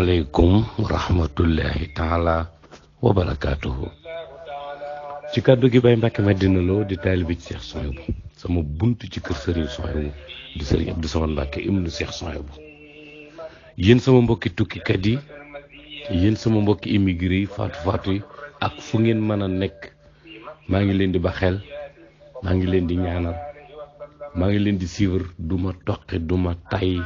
asalaamaaleykum wa rahmatullahi taala wa barakaatuhu. ci kàddu gi Baye Mbacke Madina Lo di taalibe ci Cheikh Souhaïbou sama buntu ci kër Serigne Souhaïbou di Serigne Abdou Samad Mbacke ibnu Cheikh Souhaïbou. yéen sama mbokki tukkikat yi, yéen sama mbokki immigré yi faatu yi ak fu ngeen mën a nekk, maa ngi leen di ba xel, maa ngi leen di ñaanal, maa ngi leen di suivre, duma toqi duma tay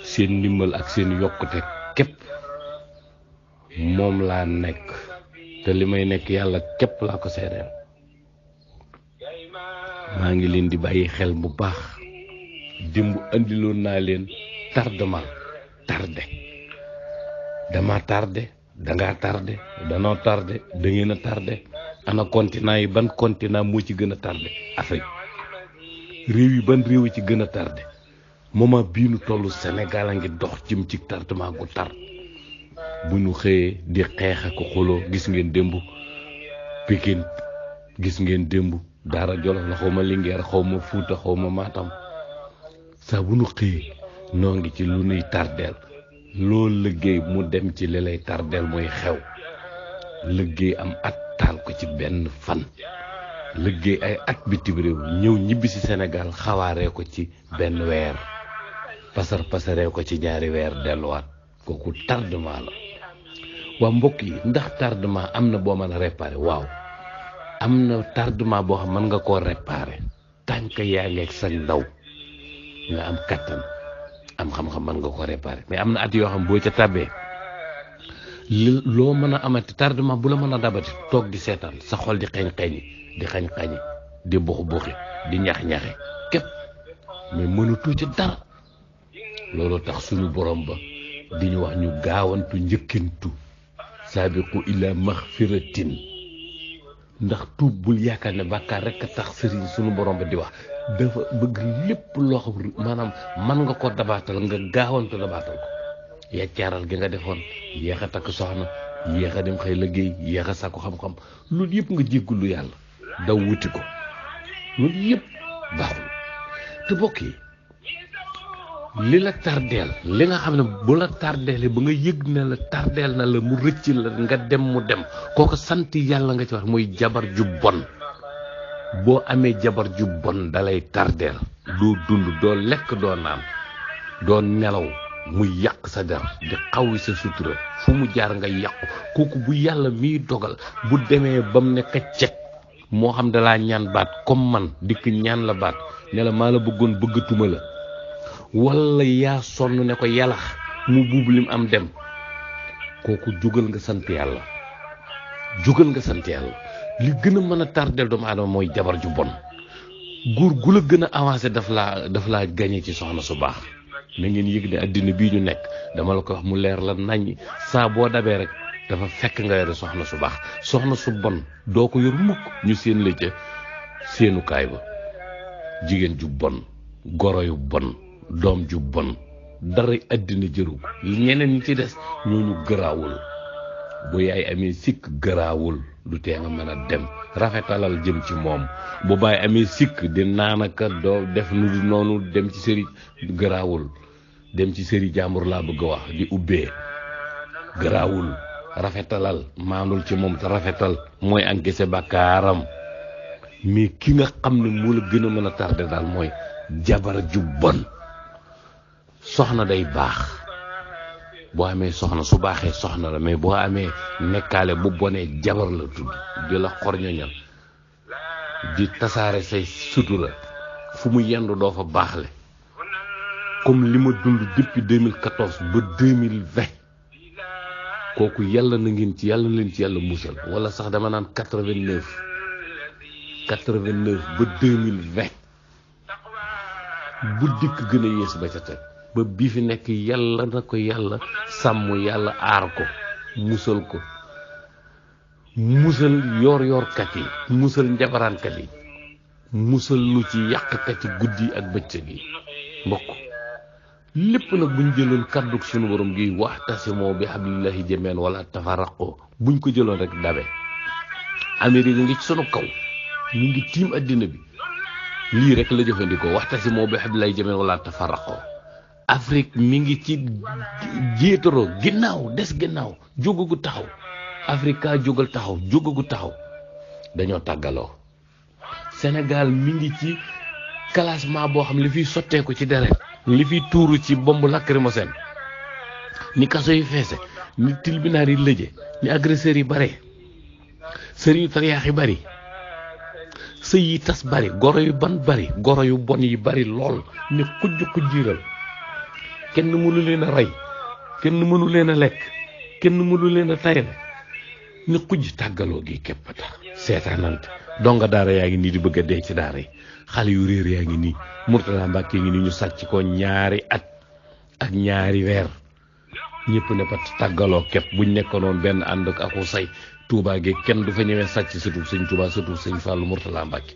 seen ndimbal ak seen yokkute képp moom laa nekk, te li may nekk yàlla képp laa ko seedeel. maa ngi leen di bàyyi xel bu baax. dimb andiloon naa leen tardement, dama tardé, dangaa tardé, danoo tardé, da ngeen a tardé. ana continent yi, ban continent moo ci gën a tardé? Afrique. réew yi ban réew yi ci gën a tardé? moment bii nu tollu Sénégal a ngi dox jëm ci tardement gu tar. bu ñu xëyee di xeex ak xuloo, gis ngeen démb Pikine, gis ngeen démb Daara Jolof la, xaw ma Linguère, xaw ma Fuuta, xaw ma Matam. saa bu ñu xëyee noo ngi ci lu nuy tardeel. loolu liggéey mu dem ci li lay tardeel mooy xew. liggéey am at taal ko ci benn fan. liggéey ay at bitim réew ñëw ñibbi si Sénégal xawaaree ko ci benn weer. pasaree ko ci ñaari weer delluwaat. kooku tardement la. waa mbokk yi, ndax tardement am na boo mën a réparer? waaw, am na tardement boo xam mën nga koo réparer tànk yaa ngeeg sa ndaw nga am kattan, am xam-xam, mën nga ko réparer. mais am na at yoo xam boo ca tàbbee loo mën a amati tardement bu la mën a dabati toog di seetaan, sa xol di xeeñ-xeeñi, di xañ-xañi, di buxi di ñax-ñaxe képp, mais mënatu ci dara. loolu tax suñu borom ba di ñu wax ñu gaawantu njëkkintu saabiqu ila maxfiratin. ndax tuub bul yaakaar ne bàkkaar rek a tax sëriñ suñu borom ba di wax. dafa bëgg lépp loo xam maanaam man nga ko dabaatal, nga gaawantu dabaatal ko. yaccaaral gi nga defoon, yéex a takk soxna, yéex a dem xëy liggéey, yéex a sàkku xam-xam, loolu yëpp nga jéggulu yàlla daw wuti ko. loolu yëpp baaxul. te bokk yi, li la tardeel, li nga xam ne bu la tardeele ba nga yëg ne la tardeel na la, mu rëcc la, nga dem mu dem, kooku sant yàlla nga ci wax. muy jabar ju bon. boo amee jabar ju bon dalay tardeel, doo dund, doo lekk, doo naan, doo nelaw, muy yàq sa der, di xawwi sa sutura, fu mu jaar nga yàqu. kooku bu yàlla miy dogal bu demee ba mu nekk ceg, moo xam dalaa ñaan baat comme man, dikk ñaan la baat ne la maa la bëggoon bëggatuma la, walla yaa sonn ne ko yalax mu buubu lim am dem, kooku jógal nga sant yàlla, jógal nga sant yàlla. li gën a mën a tardeel doomu aadama mooy jabar ju bon. góor gu la gën a avancé daf laa gañe ci soxna su baax. na ngeen yëg ne àddina bii ñu nekk, dama la ko wax mu leer la naññ, saa boo dabee rek dafa fekk nga yore soxna su baax. soxna su bon doo ko yor mukk ñu seen la ca seenukaay ba. jigéen ju bon, goro yu bon, doom ju bon, dara àddina jëru ko. ñeneen ñi ci des ñooñu gëraawul. bu yaay amee sikk gëraawul, du tee nga mën a dem rafetalal jëm ci moom. bu baay amee sikk di naanaka doo def nu du noonu, dem ci sëri gëraawul. dem ci sëri jàmbur laa bëgg a wax, di ubbee gëraawul. rafetalal, maandul ci moom te rafetal mooy encaissé bàkkaaram. mais ki nga xam ne moo la gën a mën a tardé daal mooy jabar ju bon. soxna day baax, boo amee soxna su baaxee soxna la, mais boo amee nekkaale bu bonee jabar la tudd, di la xorñoñal, di tasaare say sutura, fu mu yendu doo fa baaxle. comme li ma dund depuis 2014 ba 2020, kooku yàlla na leen ci yàlla musal. wala sax dama naan 89 ba 2020, bu dikk gën a yées ba ca teg. ba bii fi nekk yàlla na ko yàlla sàmm, yàlla aar ko, musal ko, musal yor-yorkat yi, musal njabaraankat yi, musal lu ci yàqkat yi guddi ak bëccëg yi. mbokk lépp nag buñ jëloon kàddug sunu borom gi waxtasimoo bi hablillahi jamii'an wala tafarraqoo, buñ ko jëloon rek dabe. Amérique ngi ci sunu kaw, ñu ngi tiim addina bi, lii rek la jëfandikoo, waxtasimoo bi hablillahi jamii'an wala tafarraqoo. Afrique mi ngi ci jéetaro ginnaaw des ginnaaw jógagu taxaw Afrika jógal taxaw jógagu taxaw dañoo tàggaloo Sénégal mi ngi ci classement boo xam li fiy sotteeku ci deret li fiy tuuru ci bombe lacrymogène ni kaso yi feese ni tribunal yi lëje ni agresseurs yi bare sëriñu tariyaax yi bari sëy yi tas bari goro yu ban bari goro yu bon yi bari lool ne xujjiiral kenn mënu leen a rey kenn mënu leen a lekk kenn mënu leen a tayal ni xujj tàggaloo gi képp tax seetaanante donga daara yaa ngi nii di bëgg a dee ci daara yi xale yu réer yaa ngi nii Mourtala Mbàkke ngi nii ñu sàcc ko 2 at ak 2 weer ñëpp ne pat tàggaloo képp buñ nekkoon benn ànd ak aku say Touba gi kenn du fa ñëwee sàcc surtout sëñ Touba surtout sëñ Fallou Mourtala Mbàkke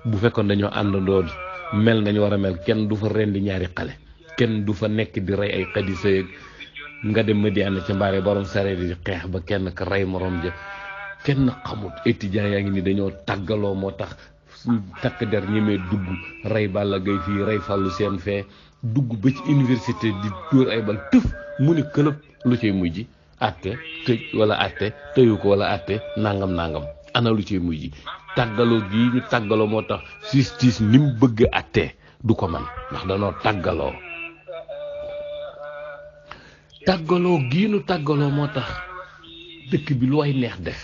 bu fekkoon dañoo àndandoo mel nañu war a mel kenn du fa rendi 2 xale kenn du fa nekk di rey ay xadisa yeeg nga dem ma di ànd ca mbaare borom sareet di xeex ba kenn ka rey morom ja kenn xamut étudiants yaa ngi ni dañoo tàggaloo moo tax takk der ñemee dugg rey Balla Gaye fii rey Fallou seen fee dugg ba ci université di dóor ay bal tëf mu ni këlëb lu cay mujj atte tëj wala atte tëyu ko wala atte nangam ana lu cay mujj tàggaloo gii ñu tàggaloo moo tax justice ni mu bëgg atte du ko man ndax danoo tàggaloo gii nu tàggaloo moo tax dëkk bi lu way neex def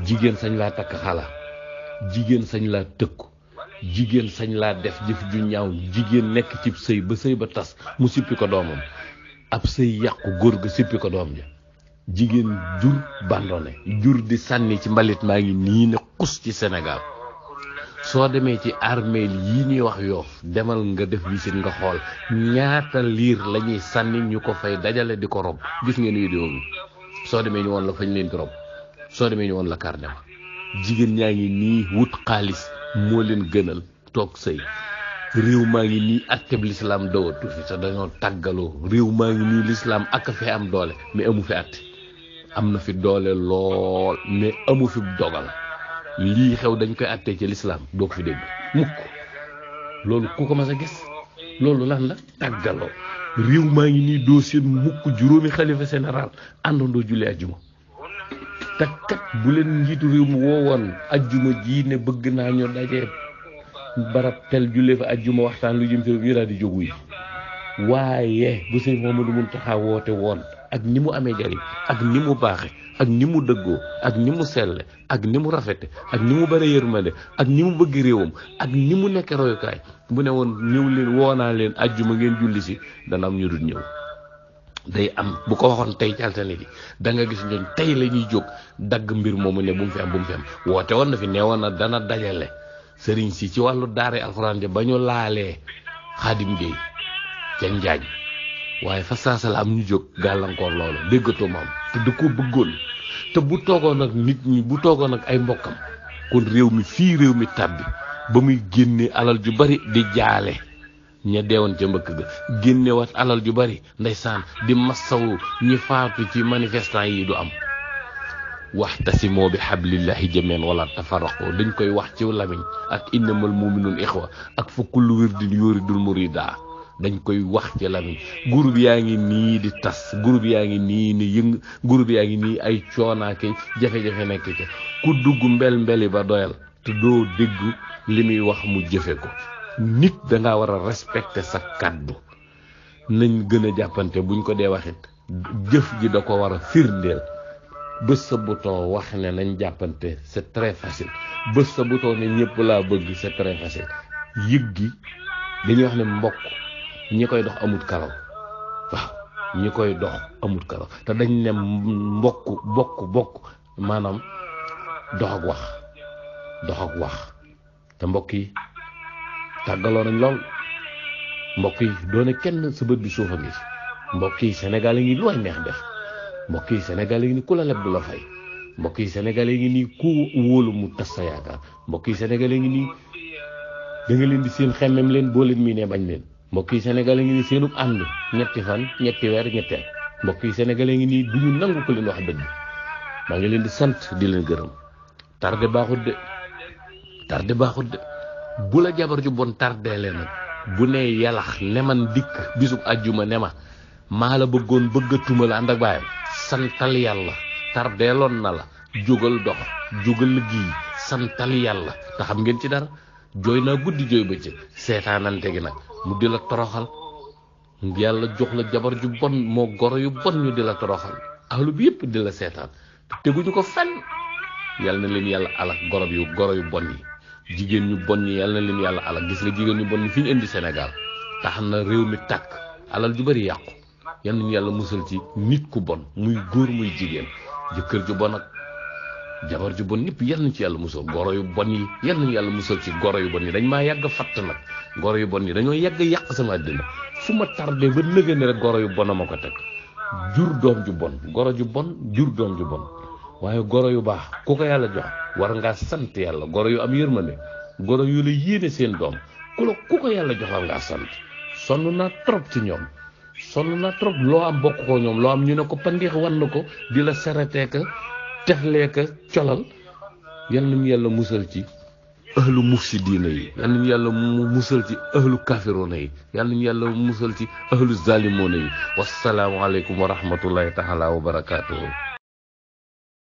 jigéen sañ laa takk xala jigéen sañ laa tëkku jigéen sañ laa def jëf ju ñaaw jigéen nekk ci sëy ba tas mu sippi ko doomam ab sëy yàqu góor ga sippi ko doom ja jigéen jur bandone jur di sànni ci mbalit maa ngi nii ne xus ci Sénégal soo demee ci armeel yi ñuy wax Yoff demal nga def visite nga xool ñaata liir la ñuy sànni ñu ko fay dajale di ko rob gis ngeen vidéo bi soo demee ñu woon la fañ leen di rob soo demee ñu woon la carnet ba jigéen ñaa ngi nii wut xaalis moo leen gënal toog sëy réew maa ngi nii atteb lislaam dawatu fi te dañoo tàggaloo réew maa ngi nii lislaam ak fi am doole mais amu fi atte am na fi doole lool mais amu fi dogal lii xew dañ koy attee ci lislaam doo ko fi dégg mukk loolu ku ko mas a gis loolu lan la tàggaloo réew maa ngi nii doo seen mukk juróomi xalifa général àndandoo julli ajjuma te kat bu leen njiitu réew mu woowoon ajjuma ji ne bëgg naa ñu dajee barab tel jullee fa ajjuma waxtaan lu jëm ci ñu daal di jógu yi waaye bu sëñ Mamadou Mountakha woote woon ak ni mu amee jariñ ak ni mu baaxe ak ni mu dëggoo ak ni mu selle ak ni mu rafete ak ni mu bare yërmande ak ni mu bëgg réewam ak ni mu nekk royukaay bu ne woon ñëw leen woonaa leen ajjuma ngeen julli si dana am ñu dul ñëw day am bu ko waxoon tey ci altine ji da nga gis ñooñ tey la ñuy jóg dagg mbir moomu ne bu mu fi am woote woon na fi nee woon na dana dajale sëriñ si ci wàllu daara alxuraan ja ba ñu laalee Xaadim Géey ca Njaañ waaye fa saasala am ñu jóg gàllankoor loolu déggatoo maam te da koo bëggoon te bu toogoon ak nit ñi bu toogoon ak ay mbokkam kon réew mi fii réew mi tàbbi ba muy génne alal ju bari di jaale ña deewoon ca mbëkk ga génnewaat alal ju bari ndeysaan di massawu ñi faatu ci manifestant yi du am waxtasimoo bi hablillahi jamii'an wala tafarraqu dañ koy wax ci lamiñ ak innamal mu'minuun ixwa ak fa kullu wirdin yuridul murida dañ koy wax ci lamiñ groupe yaa ngi nii di tas groupe yaa ngi nii ni yëng groupe yaa ngi nii ay coonaake jafe-jafe nekk ca ku dugg mbeli ba doyal te doo dégg li muy wax mu jëfe ko nit danga war a respecter sa kàddu nañ gën a jàppante buñ ko dee waxit jëf ji da ko war a firndeel bés sa bouton wax ne nañ jàppante c'est très facile bés sa bouton ne ñëpp laa bëgg c'est très facile yëg gi dañuy wax ne mbokk ñi koy dox amut karaw waaw ñi koy dox amut karaw te dañ ne bokk maanaam dox ak wax te mbokk yi tàggaloo nañ lool mbokk yi doone kenn sa bët bi suufa ngi mbokk yi Sénégal yi ngi lu way neex def mbokk yi Sénégal yi ngi ku la leb du la fay mbokk yi Sénégal yi ngi nii ku wóolu mu tas sa yaakaar mbokk yi Sénégal yi ngi nii da nga leen di seen xemmem leen boo leen mii ne bañ leen mbokk yi Sénégal yi ngi nii seenub ànd 3 fan 3 weer 3 at mbokk yi Sénégal yi ngi nii du ñu nangu ko leen wax dëgg maa ngi leen di sant di leen gërëm tardé baaxut de bu la jabar ju bon tardé leen nag bu ne yalax ne man dikk bisub àjjuma ne ma maa la bëggoon bëggatuma la ànd ak baayam santal yàlla tardeeloon na la jógal dox jógal liggéey santal yàlla te xam ngeen ci dara jooy naa guddi jooy bëccëg seetaanante gi nag mu di la toroxal yàlla jox la jabar ju bon moo goro yu bon ñu di la toroxal ahlu bi yëpp di la seetaan te teguñu ko fenn yàlla na leen yàlla alak goro yu bon yi jigéen ñu bon ñi yàlla na leen yàlla alak gis nga jigéen ñu bon ñi fi ñu indi Sénégal tax na réew mi tàkk alal ju bari yàqu yal nañu yàlla musal ci nit ku bon muy góor muy jigéen jëkkër ju bon ak jabar ju bon ñëpp yal nañu ci yàlla musal goro yu bon yi yal nañu yàlla musal ci goro yu bon yi dañ maa yàgg fatt nag goro yu bon yi dañoo yàgg yàq sama àddina fu ma tardé ba nëgë ne rek goro yu bon a ma ko teg jur doom ju bon goro ju bon jur doom ju bon waaye goro yu baax ku ko yàlla jox war ngaa sant yàlla goro yu am yërmande goro yu la yéene seen doom ku ko yàlla jox war ngaa sant sonn naa trop ci ñoom sonn naa trop loo am bokk ko ñoom loo am ñu ne ko pandiix wan na ko di la seretee ka texlee ka colal yal nañu yàlla musal ci ahlu mufsidiina yi yal nañu yàlla musal ci ahlu kafiroona yi yal nañu yàlla musal ci ahlu zalimoona yi wassalaamu aleykum wa rahmatullahi taala wa barakaatuhu